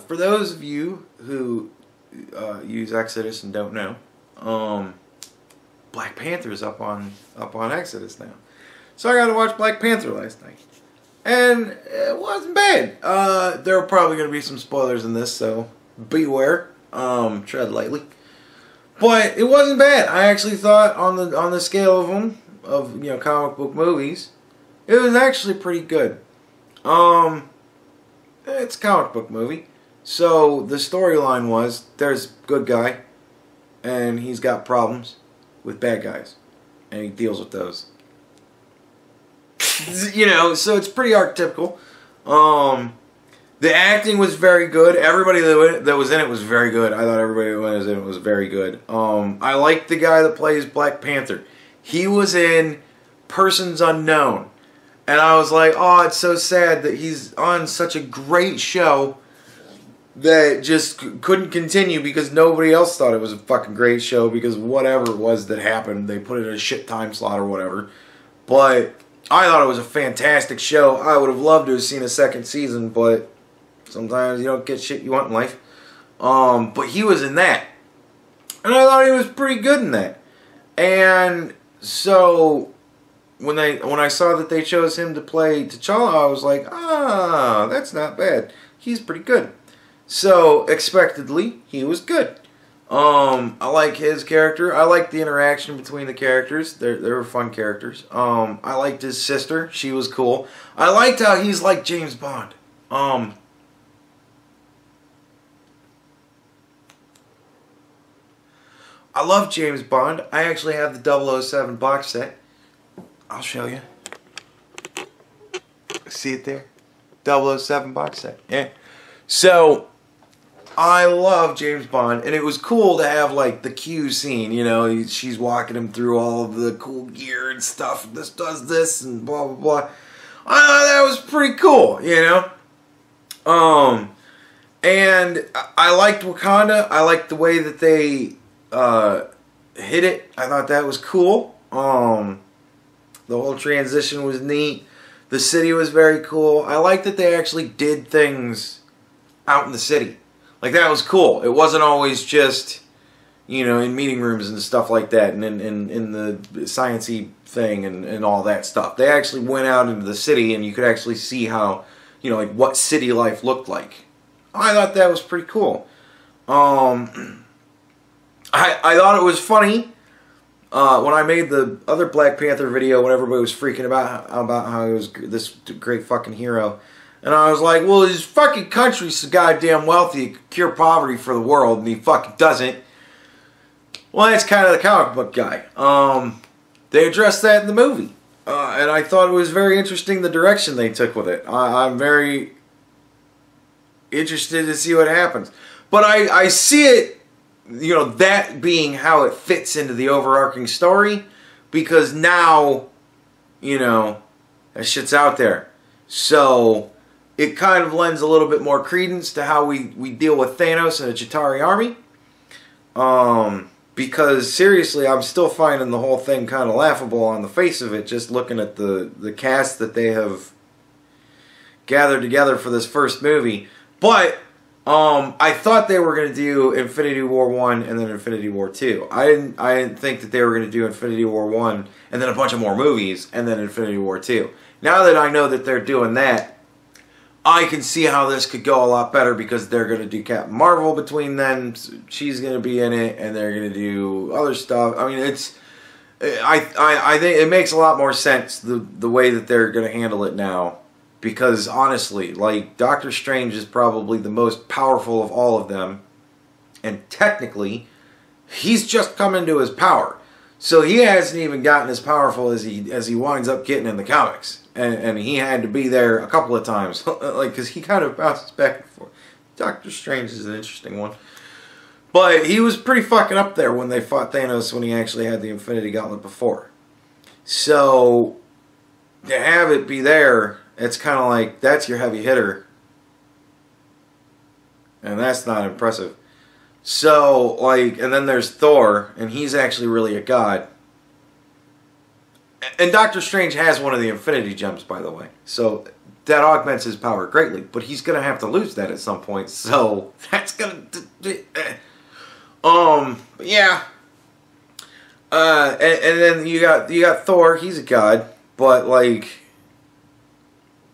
for those of you who use Exodus and don't know, Black Panther's up on Exodus now. So I got to watch Black Panther last night. And it wasn't bad. There are probably going to be some spoilers in this, so beware. Tread lightly. But it wasn't bad. I actually thought on the scale of them, of comic book movies, it was actually pretty good. It's a comic book movie. So the storyline was there's a good guy and he's got problems with bad guys and he deals with those. So it's pretty archetypical. The acting was very good. Everybody that was in it was very good. I thought everybody that was in it was very good. I liked the guy that plays Black Panther. He was in Persons Unknown. And I was like, oh, it's so sad that he's on such a great show that just couldn't continue because nobody else thought it was a fucking great show because whatever it was that happened, they put it in a shit time slot or whatever. But I thought it was a fantastic show. I would have loved to have seen a second season, but sometimes you don't get shit you want in life. But he was in that. And I thought he was pretty good in that. And so when I saw that they chose him to play T'Challa, I was like, ah, that's not bad. He's pretty good. So, expectedly, he was good. I like his character. I like the interaction between the characters. They were fun characters. I liked his sister. She was cool. I liked how he's like James Bond. I love James Bond. I actually have the 007 box set. I'll show you. See it there? 007 box set. Yeah. So, I love James Bond, and it was cool to have, like, the Q scene, she's walking him through all of the cool gear and stuff, this does this, and blah, blah, blah. I thought that was pretty cool, and I liked Wakanda. I liked the way that they hit it. I thought that was cool. The whole transition was neat. The city was very cool. I liked that they actually did things out in the city. Like, that was cool. It wasn't always just, in meeting rooms and stuff like that, and in the science-y thing and all that stuff. They actually went out into the city, and you could actually see how, like, what city life looked like. I thought that was pretty cool. I thought it was funny when I made the other Black Panther video when everybody was freaking about how he was this great fucking hero. And I was like, well, his fucking country's so goddamn wealthy, it could cure poverty for the world, and he fucking doesn't. Well, that's kind of the comic book guy. They addressed that in the movie. And I thought it was very interesting the direction they took with it. I'm very interested to see what happens. But I see it, that being how it fits into the overarching story, because now, that shit's out there. So it kind of lends a little bit more credence to how we deal with Thanos and the Chitauri army. Because seriously, I'm still finding the whole thing kind of laughable on the face of it, just looking at the cast that they have gathered together for this first movie. But I thought they were going to do Infinity War 1 and then Infinity War 2. I didn't think that they were going to do Infinity War 1 and then a bunch of more movies and then Infinity War 2. Now that I know that they're doing that, I can see how this could go a lot better because they're going to do Captain Marvel between then. She's going to be in it, and they're going to do other stuff. I mean, I think it makes a lot more sense the way that they're going to handle it now. Because honestly, like, Doctor Strange is probably the most powerful of all of them, and technically, he's just come into his power. So he hasn't even gotten as powerful as he winds up getting in the comics. And he had to be there a couple of times. Like, because he kind of bounces back and forth. Doctor Strange is an interesting one. But he was pretty fucking up there when they fought Thanos when he actually had the Infinity Gauntlet before. So, to have it be there, it's kind of like, that's your heavy hitter. And that's not impressive. So, like, and then there's Thor, and he's actually really a god. And Doctor Strange has one of the Infinity Gems, by the way. So, that augments his power greatly. But he's going to have to lose that at some point. So that's going to... yeah. And then you got Thor. He's a god. But, like...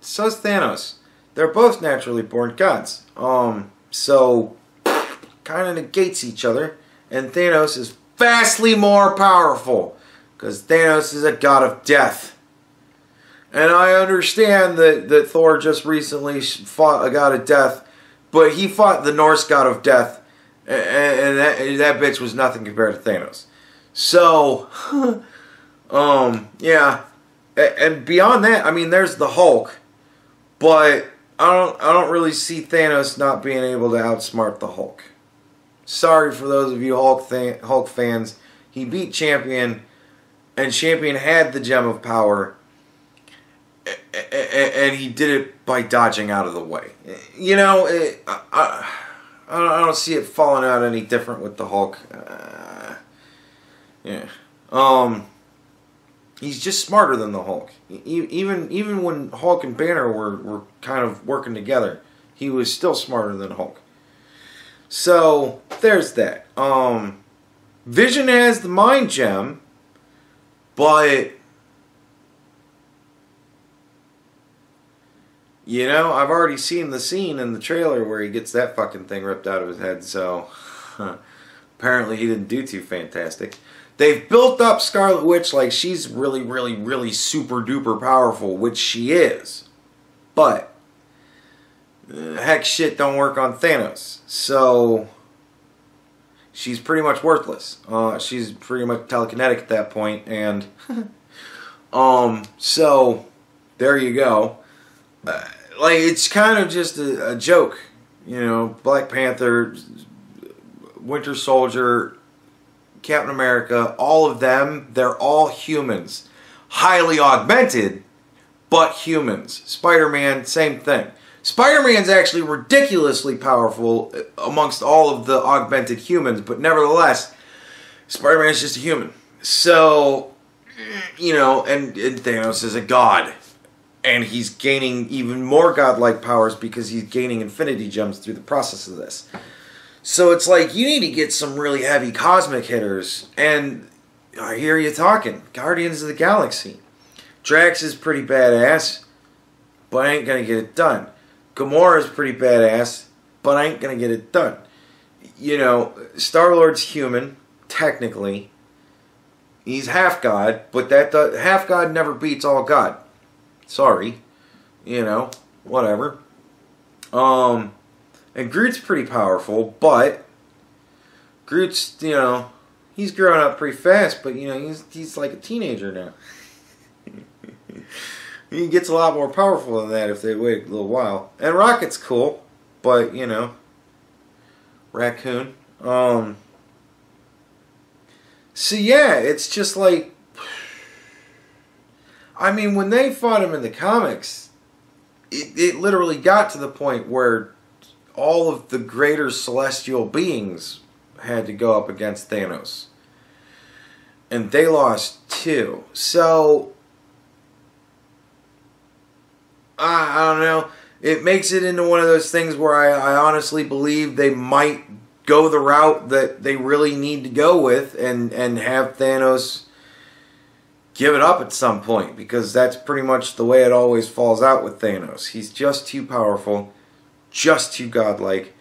so's Thanos. They're both naturally born gods. So... kind of negates each other. And Thanos is vastly more powerful. Because Thanos is a god of death. And I understand that Thor just recently fought a god of death, but he fought the Norse god of death, and that bitch was nothing compared to Thanos. So, yeah. And beyond that, I mean, there's the Hulk, but I don't really see Thanos not being able to outsmart the Hulk. Sorry for those of you Hulk fans. He beat Champion, and Champion had the Gem of Power. And he did it by dodging out of the way. You know, I don't see it falling out any different with the Hulk. Yeah. He's just smarter than the Hulk. Even when Hulk and Banner were kind of working together, he was still smarter than Hulk. So there's that. Vision has the Mind Gem, but... you know, I've already seen the scene in the trailer where he gets that fucking thing ripped out of his head, so apparently he didn't do too fantastic. They've built up Scarlet Witch like she's really, really, really super duper powerful, which she is. But, heck shit don't work on Thanos, so she's pretty much worthless. She's pretty much telekinetic at that point, and so there you go. Like, it's kind of just a joke, you know. Black Panther, Winter Soldier, Captain America, all of them, they're all humans. Highly augmented, but humans. Spider-Man, same thing. Spider-Man's actually ridiculously powerful amongst all of the augmented humans, but nevertheless, Spider-Man's just a human. So, you know, and Thanos is a god. And he's gaining even more godlike powers because he's gaining infinity gems through the process of this. So it's like, you need to get some really heavy cosmic hitters. And I hear you talking. Guardians of the Galaxy. Drax is pretty badass, but I ain't going to get it done. Gamora's pretty badass, but I ain't going to get it done. You know, Star-Lord's human, technically. He's half-god, but half-god never beats all-god. Sorry, you know, whatever. And Groot's pretty powerful, but Groot's, you know, he's growing up pretty fast, but, you know, he's like a teenager now. He gets a lot more powerful than that if they wait a little while. And Rocket's cool, but, you know, Raccoon. So yeah, it's just like, I mean, when they fought him in the comics, it literally got to the point where all of the greater celestial beings had to go up against Thanos. And they lost too. So, I don't know. It makes it into one of those things where I honestly believe they might go the route that they really need to go with and have Thanos give it up at some point, because that's pretty much the way it always falls out with Thanos. He's just too powerful, just too godlike,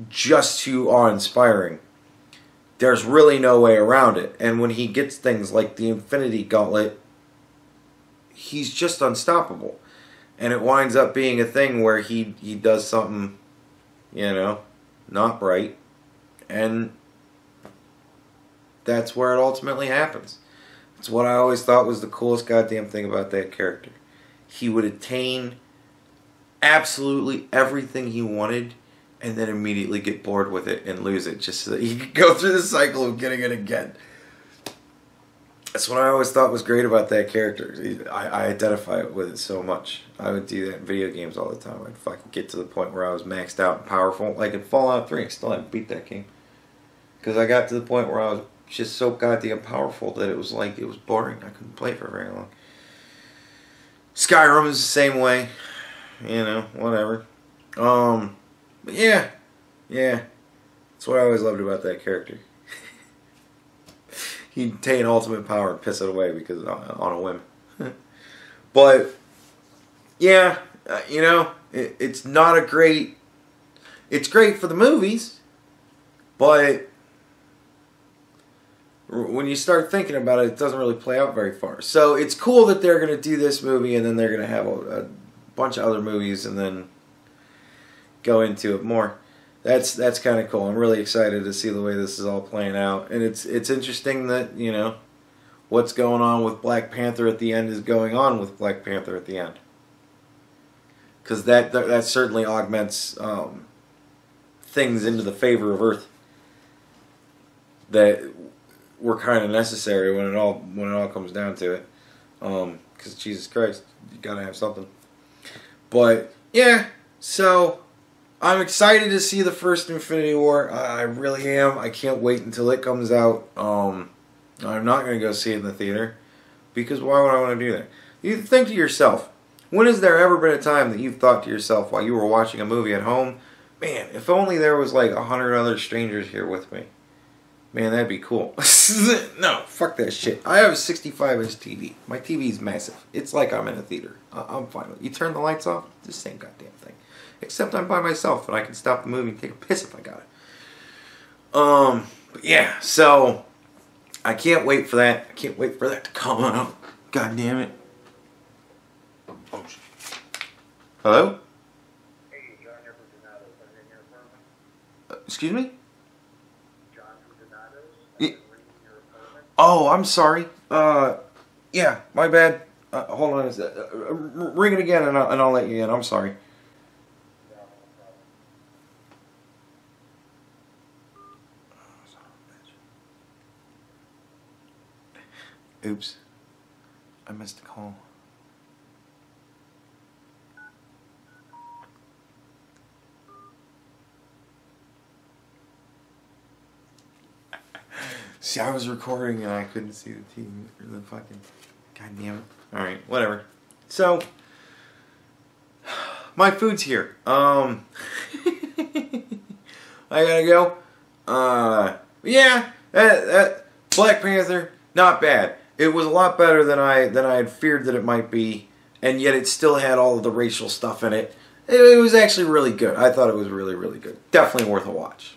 just too awe-inspiring. There's really no way around it. And when he gets things like the Infinity Gauntlet, he's just unstoppable. And it winds up being a thing where he does something, you know, not right. And that's where it ultimately happens. It's what I always thought was the coolest goddamn thing about that character. He would attain absolutely everything he wanted and then immediately get bored with it and lose it just so that he could go through the cycle of getting it again. That's what I always thought was great about that character. I identify with it so much. I would do that in video games all the time. I'd fucking get to the point where I was maxed out and powerful. Like in Fallout 3, I still haven't beat that game. Because I got to the point where I was just so goddamn powerful that it was like, it was boring. I couldn't play for very long. Skyrim is the same way. you know, whatever. But yeah. That's what I always loved about that character. He'd take ultimate power and piss it away because on a whim. But yeah, you know, it's not a great. It's great for the movies, but when you start thinking about it, it doesn't really play out very far. So it's cool that they're going to do this movie, and then they're going to have a bunch of other movies, and then go into it more. That's kind of cool. I'm really excited to see the way this is all playing out, and it's interesting that, you know, what's going on with Black Panther at the end is going on with Black Panther at the end, because that certainly augments things into the favor of Earth that were kind of necessary when it all comes down to it. Because Jesus Christ, you gotta have something. But yeah, so I'm excited to see the first Infinity War. I really am. I can't wait until it comes out. I'm not gonna go see it in the theater, because why would I want to do that? You think to yourself, when has there ever been a time that you've thought to yourself while you were watching a movie at home, man, if only there was like 100 other strangers here with me. Man, that'd be cool. No, fuck that shit. I have a 65-inch TV. My TV's massive. It's like I'm in a theater. I'm fine with it. You turn the lights off, it's the same goddamn thing. Except I'm by myself and I can stop the movie and take a piss if I got it. But yeah, so I can't wait for that. I can't wait for that to come out. God damn it. Oh, shit. Hello? Hey, John here from Donatos. I'm in your apartment. Excuse me? John from Donatos. Yeah. I'm in your apartment. Oh, I'm sorry. Yeah, my bad. Hold on a sec. Ring it again and I'll let you in. I'm sorry. No, no problem. Oops. I missed a call. See, I was recording and I couldn't see the TV or the fucking. God damn it. Alright, whatever. So, my food's here. I gotta go. Yeah, that Black Panther, not bad. It was a lot better than I had feared that it might be, and yet it still had all of the racial stuff in it. It was actually really good. I thought it was really, really good. Definitely worth a watch.